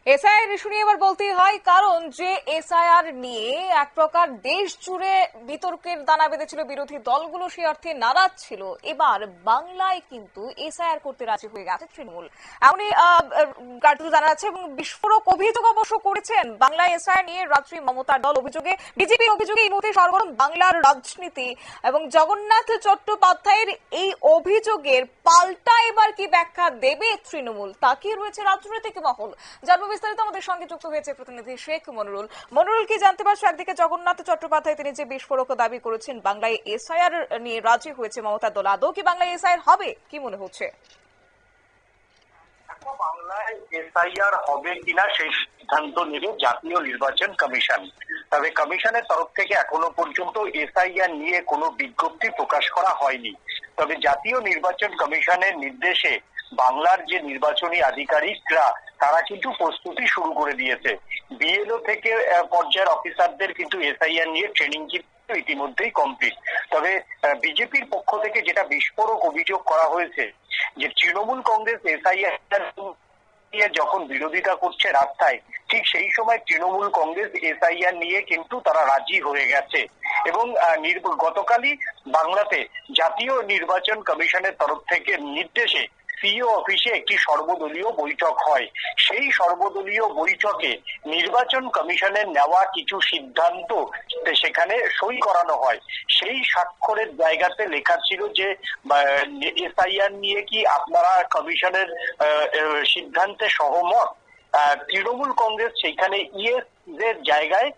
SIR issue নিয়ে এবার বলতেই হয়, কারণ যে এসআইআর নিয়ে এক প্রকার দেশ জুড়ে বিতর্কের দানা বেঁধেছিল, বিরোধী দলগুলো সেই অর্থে নারাজ ছিল। এবার বাংলায় কিন্তু এসআইআর করতে রাজি হয়ে গেছে তৃণমূল, এমনই কার্যত জানা যাচ্ছে। এবং বিস্ফোরক অভিযোগ অবশ্য করেছেন বাংলায় এসআইআর নিয়ে রাজ্যে মমতার দল। অভিযোগে, বিজেপির অভিযোগে এই মুহূর্তে সরগরম বাংলার রাজনীতি এবং জগন্নাথ চট্টোপাধ্যায়ের এই অভিযোগের পাল্টা এবার কি ব্যাখ্যা দেবে তৃণমূল, তাকিয়ে রয়েছে রাজনৈতিক মহল। জানবো বিস্তারিত, আমাদের সঙ্গে যুক্ত হয়েছে প্রতিনিধি শেখ মনিরুল। মনিরুল, কি জানতে পারছো? একদিকে জগন্নাথ চট্টোপাধ্যায় তিনি যে বিস্ফোরক দাবি করেছেন বাংলায় এসআইআর নিয়ে রাজি হয়েছে মমতার দল, আদৌ কি বাংলায় এসআইআর হবে, কি মনে হচ্ছে? বাংলায় এসআইআর হবে কিনা সেই সিদ্ধান্ত নেবে জাতীয় নির্বাচন কমিশন। তবে কমিশনের তরফ থেকে এখনো পর্যন্ত এসআইআর নিয়ে কোনো বিজ্ঞপ্তি প্রকাশ করা হয়নি। তবে জাতীয় নির্বাচন কমিশনের নির্দেশে বাংলার যে নির্বাচনী আধিকারিকরা তারা কিন্তু প্রস্তুতি শুরু করে দিয়েছে। বিএলও থেকে পর্যায়ের অফিসারদের কিন্তু এসআইআর নিয়ে ট্রেনিং ইতিমধ্যেই কমপ্লিট। তবে বিজেপির পক্ষ থেকে যেটা বিস্ফোরক অভিযোগ করা হয়েছে যে তৃণমূল কংগ্রেস এসআইআর যখন বিরোধিতা করছে রাস্তায়, ঠিক সেই সময় তৃণমূল কংগ্রেস এসআইআর নিয়ে কিন্তু তারা রাজি হয়ে গেছে। এবং গতকালই বাংলাতে জাতীয় নির্বাচন কমিশনের তরফ থেকে নির্দেশে সিইও অফিসে একটি সর্বদলীয় বৈঠক হয়। সেই সর্বদলীয় বৈঠকে নির্বাচন কমিশনের নেওয়া কিছু সিদ্ধান্ত সেখানে সই করানো হয়। সেই স্বাক্ষরের জায়গাতে লেখা ছিল যে এসআইআর নিয়ে কি আপনারা কমিশনের সিদ্ধান্তে সহমত। তৃণমূল কংগ্রেস সেইখানে ইয়েস এর জায়গায়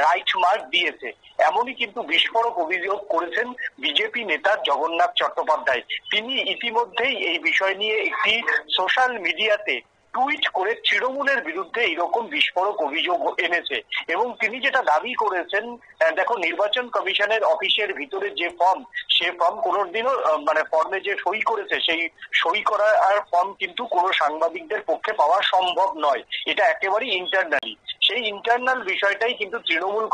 রাইট মার্ক দিয়েছে। এমনই কিন্তু বিস্ফোরক অভিযোগ করেছেন বিজেপি নেতা জগন্নাথ চট্টোপাধ্যায়। তিনি ইতিমধ্যেই এই বিষয় নিয়ে একটি সোশ্যাল মিডিয়াতে টুইট করে তৃণমূলের বিরুদ্ধে এরকম বিস্ফোরক অভিযোগ এনেছে। এবং তিনি যেটা দাবি করেছেন, দেখো নির্বাচন কমিশনের অফিসের ভিতরে যে ফর্ম, সে ফর্ম কোনোদিনও ফর্মে যে সই করেছে সেই সই করার ফর্ম কিন্তু কোনো সাংবাদিকদের পক্ষে পাওয়া সম্ভব নয়। এটা একেবারেই ইন্টারনালি। সেই ইন্টারনাল বিষয়টাই কিন্তু তৃণমূল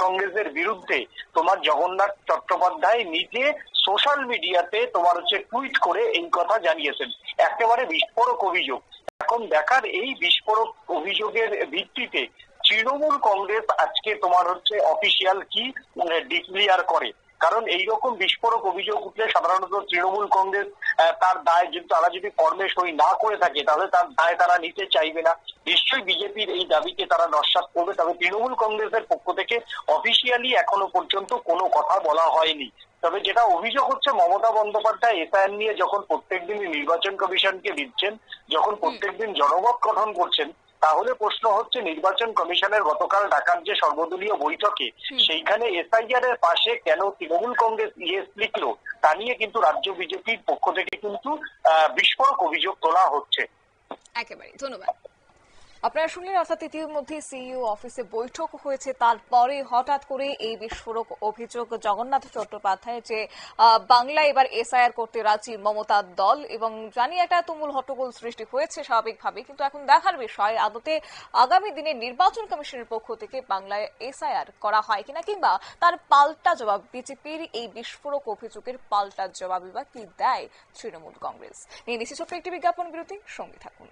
কংগ্রেসের বিরুদ্ধে তোমার জগন্নাথ চট্টোপাধ্যায় নিজে সোশ্যাল মিডিয়াতে টুইট করে এই কথা জানিয়েছেন। একেবারে বিস্ফোরক অভিযোগ। এখন দেখার এই বিস্ফোরক অভিযোগের ভিত্তিতে তৃণমূল কংগ্রেস আজকে অফিসিয়াল কি ডিক্লিয়ার করে। কারণ এইরকম বিস্ফোরক অভিযোগ উঠলে সাধারণত তৃণমূল কংগ্রেস তার দায়, তারা যদি ফর্মে সই না করে থাকে তাহলে তার দায় তারা নিতে চাইবে না। নিশ্চয়ই বিজেপির এই দাবিকে তারা নস্যাৎ করবে। তবে তৃণমূল কংগ্রেসের পক্ষ থেকে অফিসিয়ালি এখনো পর্যন্ত কোনো কথা বলা হয়নি। তবে যেটা অভিযোগ হচ্ছে, মমতা বন্দ্যোপাধ্যায় এসআইআর নিয়ে যখন প্রত্যেকদিনই নির্বাচন কমিশনকে দিচ্ছেন, যখন প্রত্যেকদিন জনমত গঠন করছেন, তাহলে প্রশ্ন হচ্ছে নির্বাচন কমিশনের গতকাল ডাকার যে সর্বদলীয় বৈঠকে সেইখানে এসআইআর এর পাশে কেন তৃণমূল কংগ্রেস ইয়েস লিখলো, তা নিয়ে কিন্তু রাজ্য বিজেপির পক্ষ থেকে কিন্তু বিস্ফোরক অভিযোগ তোলা হচ্ছে। একেবারে ধন্যবাদ। আপনারা শুনলেন, অর্থাৎ ইতিমধ্যে সিইও অফিসে বৈঠক হয়েছে, তারপরে হঠাৎ করে এই বিস্ফোরক অভিযোগ জগন্নাথ চট্টোপাধ্যায় যে বাংলায় এবার এসআইআর করতে রাজি মমতার দল। এবং জানি একটা তুমুল হট্টগোল সৃষ্টি হয়েছে স্বাভাবিকভাবে, কিন্তু এখন দেখার বিষয় আদতে আগামী দিনে নির্বাচন কমিশনের পক্ষ থেকে বাংলায় এসআইআর করা হয় কিনা, কিংবা তার পাল্টা জবাব বিজেপির এই বিস্ফোরক অভিযোগের পাল্টা জবাব বা কি দেয় তৃণমূল কংগ্রেস। নিয়ে নিচ্ছি ছোট্ট একটি বিজ্ঞাপন বিরতি, সঙ্গে থাকুন।